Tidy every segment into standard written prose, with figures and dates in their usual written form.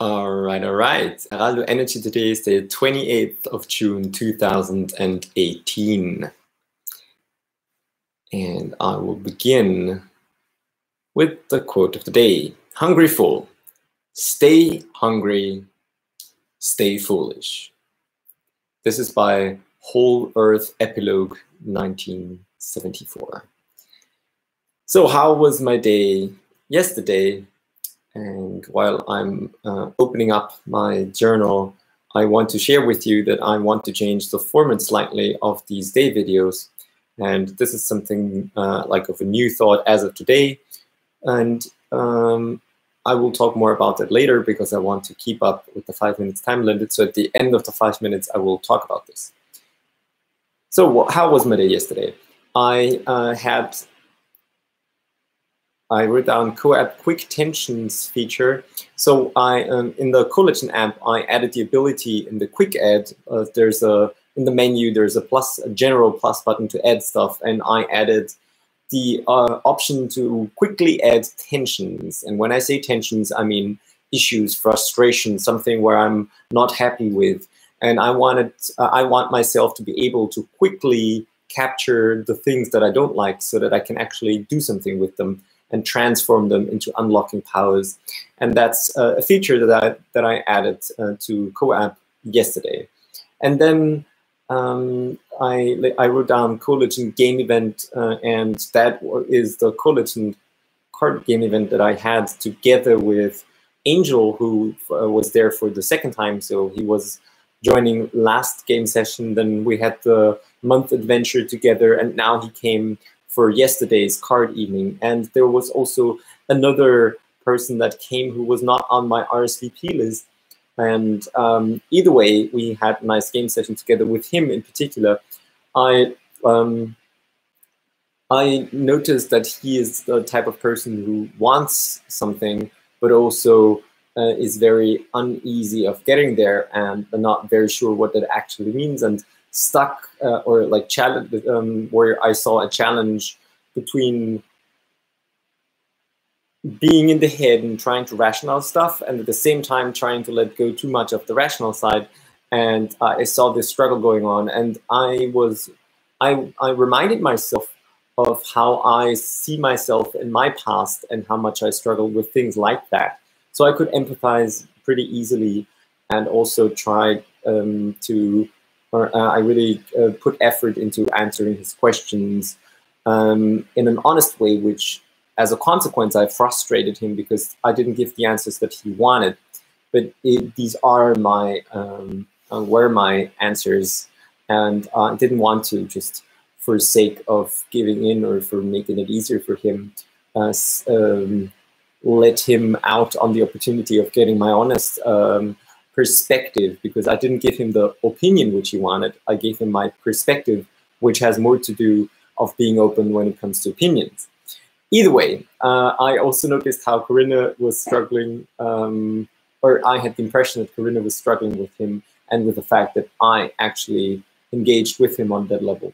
All right. Heraldo Energy today is the 28th of June, 2018. And I will begin with the quote of the day. Hungry fool, stay hungry, stay foolish. This is by Whole Earth Epilogue 1974. So how was my day yesterday? And while I'm opening up my journal, I want to share with you that I want to change the format slightly of these day videos. And this is something like of a new thought as of today. And I will talk more about that later because I want to keep up with the 5 minutes time limit. So at the end of the 5 minutes, I will talk about this. So how was my day yesterday? I wrote down Co-app Quick Tensions feature. So in the Collagen app, I added the ability in the Quick Add. In the menu, there's a general plus button to add stuff, and I added the option to quickly add tensions. And when I say tensions, I mean issues, frustration, something where I'm not happy with. And I want myself to be able to quickly capture the things that I don't like so that I can actually do something with them and transform them into unlocking powers. And that's a feature that I added to Co-app yesterday. And then I wrote down Collagen game event, and that is the Collagen card game event that I had together with Angel, who was there for the second time. So he was joining last game session, then we had the month adventure together, and now he came for yesterday's card evening. And there was also another person that came who was not on my RSVP list. And either way, we had a nice game session together with him in particular. I noticed that he is the type of person who wants something, but also is very uneasy of getting there and not very sure what that actually means, and stuck or like challenge where I saw a challenge between being in the head and trying to rationalize stuff, and at the same time trying to let go too much of the rational side. And I saw this struggle going on, and I reminded myself of how I see myself in my past and how much I struggle with things like that. So I could empathize pretty easily, and also try I really put effort into answering his questions in an honest way, which as a consequence, I frustrated him because I didn't give the answers that he wanted. But these are were my answers, and I didn't want to, just for sake of giving in or for making it easier for him, let him out on the opportunity of getting my honest perspective, because I didn't give him the opinion which he wanted. I gave him my perspective, which has more to do of being open when it comes to opinions. Either way, I also noticed how Corinna was struggling, or I had the impression that Corinna was struggling with him and with the fact that I actually engaged with him on that level,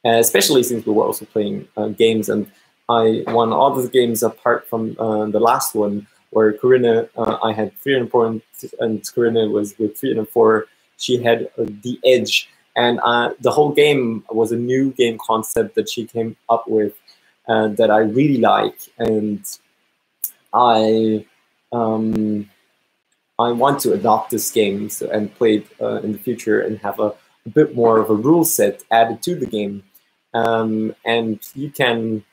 especially since we were also playing games, and I won all the games apart from the last one, where Corinna, I had 300 points and Corinna was with 304. She had the edge, and the whole game was a new game concept that she came up with that I really like, and I want to adopt this game and play it in the future and have a bit more of a rule set added to the game, and you can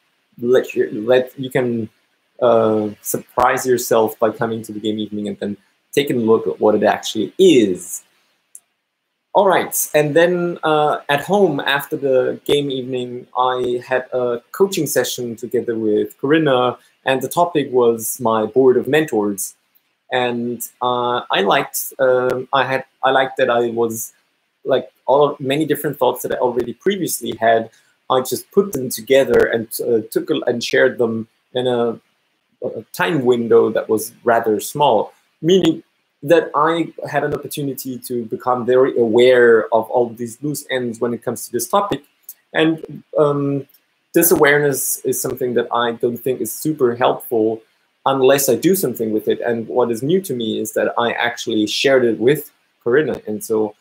surprise yourself by coming to the game evening and then taking a look at what it actually is. All right, and then at home after the game evening, I had a coaching session together with Corinna, and the topic was my board of mentors. And I liked that I was like many different thoughts that I already previously had. I just put them together and took and shared them in a time window that was rather small, meaning that I had an opportunity to become very aware of all of these loose ends when it comes to this topic. And this awareness is something that I don't think is super helpful unless I do something with it. And what is new to me is that I actually shared it with Corinna. And so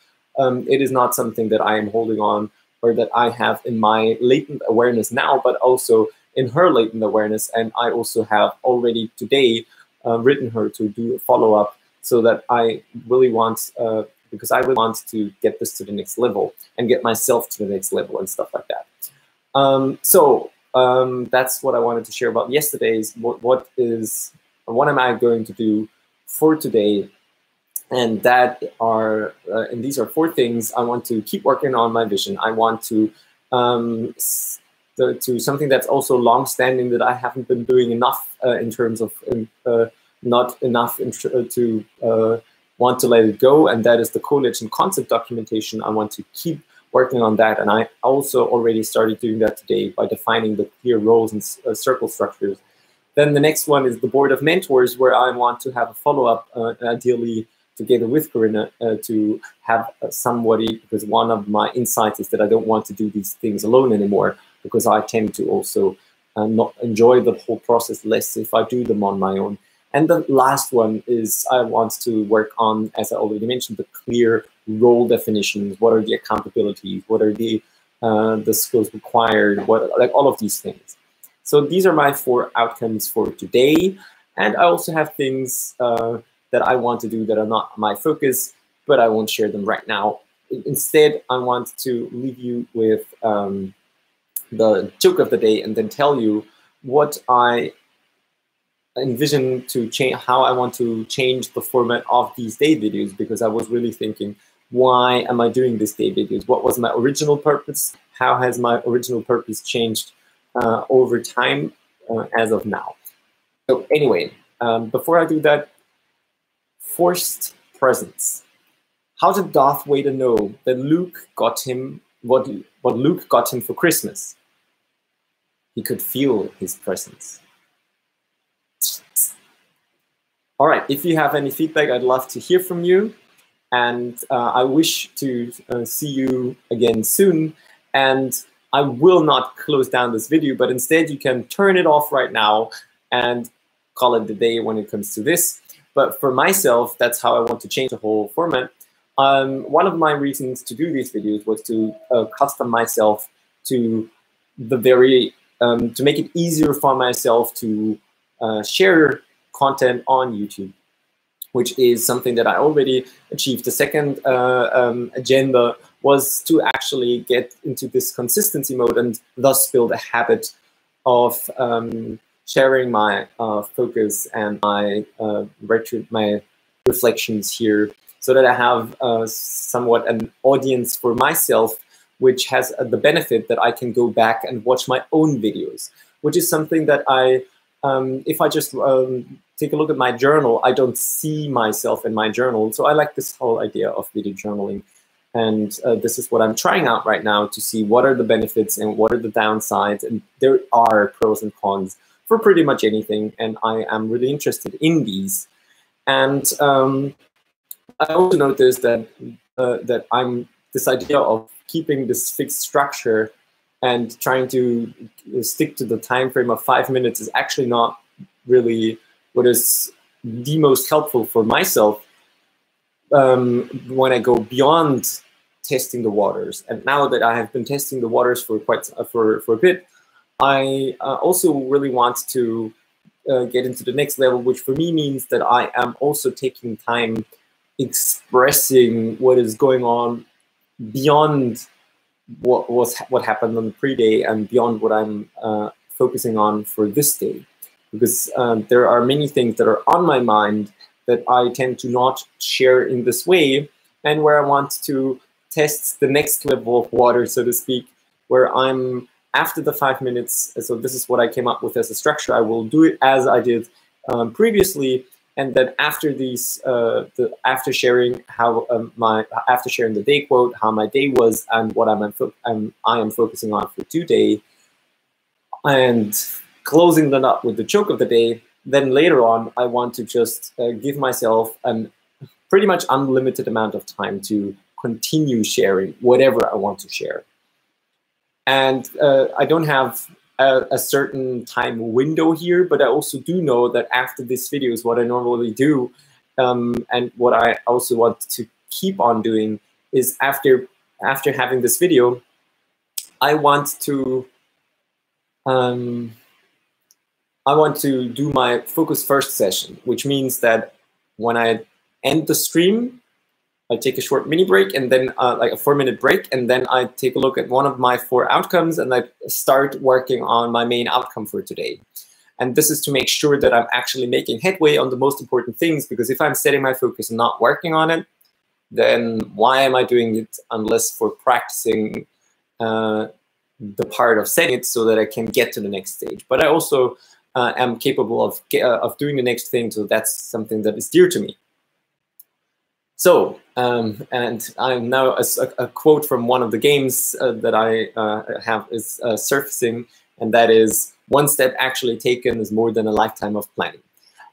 it is not something that I am holding on or that I have in my latent awareness now, but also in her latent awareness. And I also have already today written her to do a follow-up, so that I really want, because I really want to get this to the next level and get myself to the next level and stuff like that. That's what I wanted to share about yesterday's. What am I going to do for today? And these are 4 things. I want to keep working on my vision. I want to something that's also long-standing that I haven't been doing enough in terms of not enough to want to let it go, and that is the Coalition concept documentation. I want to keep working on that, and I also already started doing that today by defining the clear roles and circle structures. Then the next one is the board of mentors, where I want to have a follow-up, ideally together with Corinna, to have somebody, because one of my insights is that I don't want to do these things alone anymore, because I tend to also not enjoy the whole process less if I do them on my own. And the last one is I want to work on, as I already mentioned, the clear role definitions. What are the accountabilities? What are the skills required? Like all of these things. So these are my 4 outcomes for today. And I also have things that I want to do that are not my focus, but I won't share them right now. Instead, I want to leave you with the joke of the day, and then tell you what I envision to change, how I want to change the format of these day videos, because I was really thinking, why am I doing these day videos? What was my original purpose? How has my original purpose changed over time as of now? So anyway, before I do that, forced presence. How did Darth Vader know that Luke got him what Luke got him for Christmas? He could feel his presence. All right, if you have any feedback, I'd love to hear from you. And I wish to see you again soon. And I will not close down this video, but instead you can turn it off right now and call it the day when it comes to this. But for myself, that's how I want to change the whole format. One of my reasons to do these videos was to custom myself to the very, to make it easier for myself to share content on YouTube, which is something that I already achieved. The second agenda was to actually get into this consistency mode and thus build a habit of sharing my focus and my reflections here, so that I have somewhat an audience for myself, which has the benefit that I can go back and watch my own videos, which is something that I, if I just take a look at my journal, I don't see myself in my journal. So I like this whole idea of video journaling. And this is what I'm trying out right now to see what are the benefits and what are the downsides. And there are pros and cons for pretty much anything. And I am really interested in these. And I also noticed that this idea of keeping this fixed structure and trying to stick to the time frame of 5 minutes is actually not really what is the most helpful for myself when I go beyond testing the waters. And now that I have been testing the waters for for a bit, I also really want to get into the next level, which for me means that I am also taking time expressing what is going on beyond what happened on the pre-day and beyond what I'm focusing on for this day. Because there are many things that are on my mind that I tend to not share in this way, and where I want to test the next level of water, so to speak, where I'm after the 5 minutes. So this is what I came up with as a structure. I will do it as I did previously, and then after these, after sharing how after sharing the day quote, how my day was, and what I am focusing on for today, and closing that up with the joke of the day, then later on, I want to just give myself a pretty much unlimited amount of time to continue sharing whatever I want to share. And I don't have a certain time window here, but I also do know that after this video is what I normally do, and what I also want to keep on doing is after having this video, I want to do my focus first session, which means that when I end the stream, I take a short mini break, and then like a 4-minute break, and then I take a look at one of my 4 outcomes, and I start working on my main outcome for today. And this is to make sure that I'm actually making headway on the most important things, because if I'm setting my focus and not working on it, then why am I doing it unless for practicing the part of setting it so that I can get to the next stage. But I also am capable of doing the next thing, so that's something that is dear to me. So, and I'm now a quote from one of the games that I have is surfacing, and that is, "One step actually taken is more than a lifetime of planning."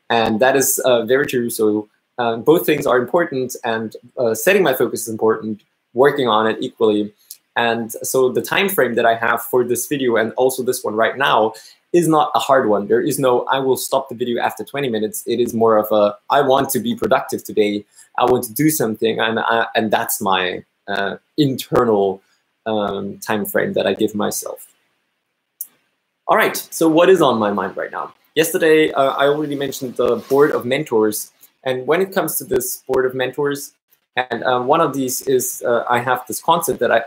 And that is very true. So both things are important, and setting my focus is important, working on it equally. And so the time frame that I have for this video, and also this one right now, is not a hard one. There is no, I will stop the video after 20 minutes. It is more of a, I want to be productive today. I want to do something, and that's my internal time frame that I give myself. All right, so what is on my mind right now? Yesterday, I already mentioned the board of mentors. And when it comes to this board of mentors, and one of these is, I have this concept that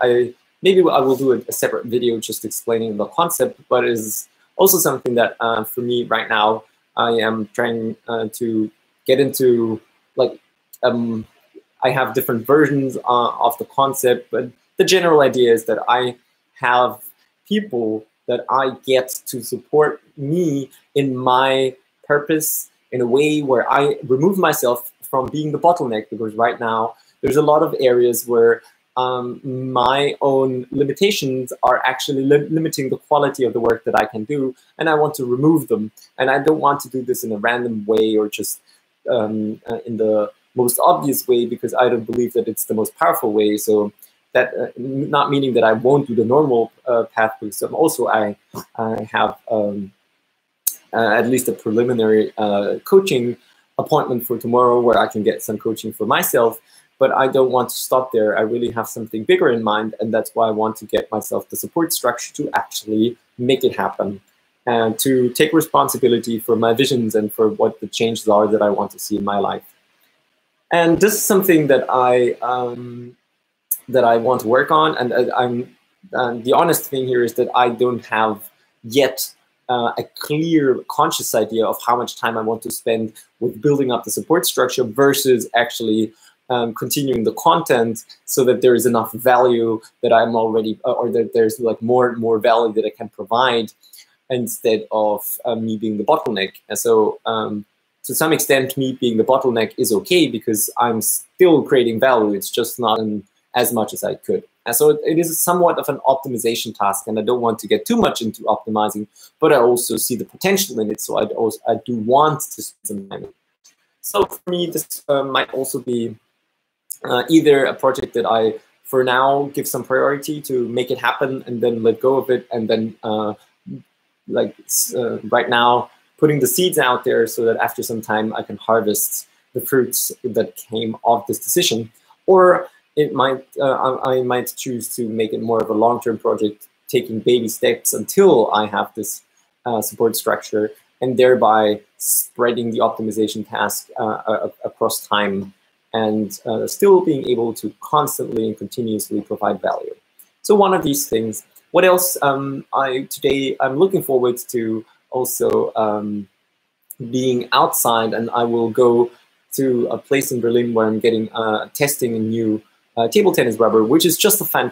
maybe I will do a separate video just explaining the concept, but it is also something that for me right now, I am trying to get into, like, I have different versions of the concept, but the general idea is that I have people that I get to support me in my purpose in a way where I remove myself from being the bottleneck, because right now there's a lot of areas where my own limitations are actually limiting the quality of the work that I can do, and I want to remove them. And I don't want to do this in a random way or just in the most obvious way, because I don't believe that it's the most powerful way. So that not meaning that I won't do the normal path, because also I have at least a preliminary coaching appointment for tomorrow where I can get some coaching for myself. But I don't want to stop there. I really have something bigger in mind, and that's why I want to get myself the support structure to actually make it happen, and to take responsibility for my visions and for what the changes are that I want to see in my life. And this is something that I want to work on. And the honest thing here is that I don't have yet a clear, conscious idea of how much time I want to spend with building up the support structure versus actually continuing the content, so that there is enough value that I'm already, or that there's like more and more value that I can provide, instead of me being the bottleneck. And so to some extent, me being the bottleneck is okay, because I'm still creating value. It's just not as much as I could. And so it is somewhat of an optimization task, and I don't want to get too much into optimizing, but I also see the potential in it. So I do want to spend some time in it. So for me, this might also be either a project that I, for now, give some priority to make it happen and then let go of it, and then right now, putting the seeds out there so that after some time I can harvest the fruits that came of this decision. Or it might, I might choose to make it more of a long-term project, taking baby steps until I have this support structure, and thereby spreading the optimization task across time, and still being able to constantly and continuously provide value. So one of these things. What else? Today I'm looking forward to also being outside, and I will go to a place in Berlin where I'm getting testing a new table tennis rubber, which is just a fun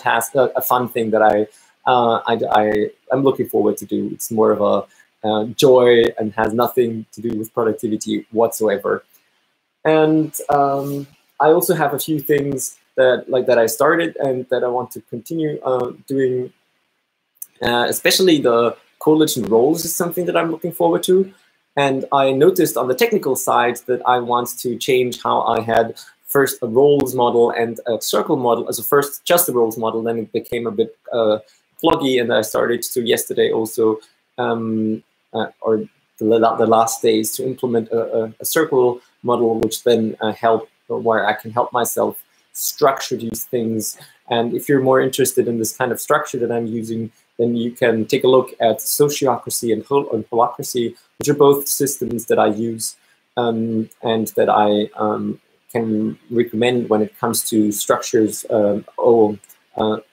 thing that I'm looking forward to do. It's more of a joy and has nothing to do with productivity whatsoever. And I also have a few things that I started and that I want to continue doing. Especially the Coalition roles is something that I'm looking forward to. And I noticed on the technical side that I want to change how I had first a roles model and a circle model. As a first just a roles model, then it became a bit cloggy, and I started to yesterday also or the last days to implement a circle model, which then where I can help myself structure these things. And if you're more interested in this kind of structure that I'm using, then you can take a look at Sociocracy and Holacracy, which are both systems that I use and that I can recommend when it comes to structures,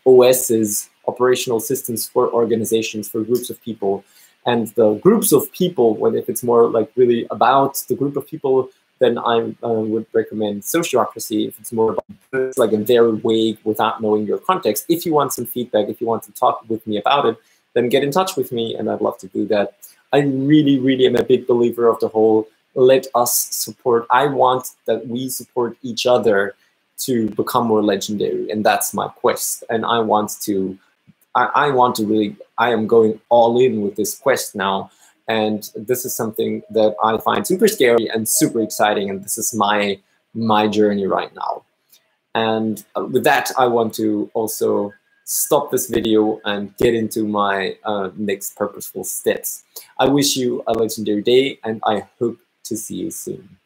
OSs, operational systems for organizations, for groups of people. And the groups of people, if it's more like really about the group of people, then I would recommend Sociocracy. If it's more about it's like a very vague, without knowing your context. If you want some feedback, if you want to talk with me about it, then get in touch with me, and I'd love to do that. I really, really am a big believer of the whole let us support. I want that we support each other to become more legendary, and that's my quest. And I want to really, I am going all in with this quest now. And this is something that I find super scary and super exciting. And this is my journey right now. And with that, I want to also stop this video and get into my next purposeful steps. I wish you a legendary day, and I hope to see you soon.